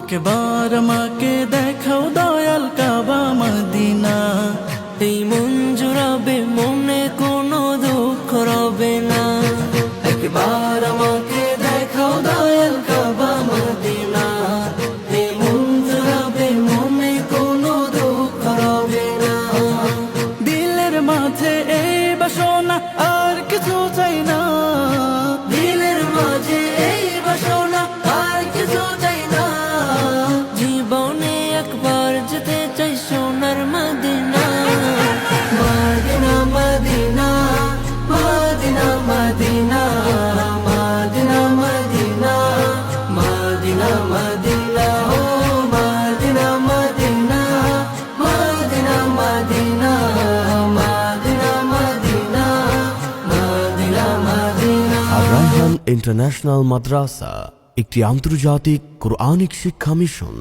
একবার আমাকে দেখাও দয়াল কাবা মদিনা, এই মন জুড়াবে, মনে কোনো দুঃখ রবে না। একবার আমাকে দেখাও দয়াল কাবা মদিনা, এই মন জুড়াবে, মনে কোনো দুঃখ রবে না। দিলের মাঝে এই বাসনা আর কিছু চাই না, দিলের মাঝে এই বাসনা আর কিছু চাই না। জীবনে একবার যেতে চাই সোনার Medina. Medina Medina Medina Medina Medina Medina Medina Medina ও Medina Medina Medina Medina Medina Medina Medina Medina. Ar Rayhan international মাদ্রাসা একটি আন্তর্জাতিক কোরআনিক শিক্ষা মিশন।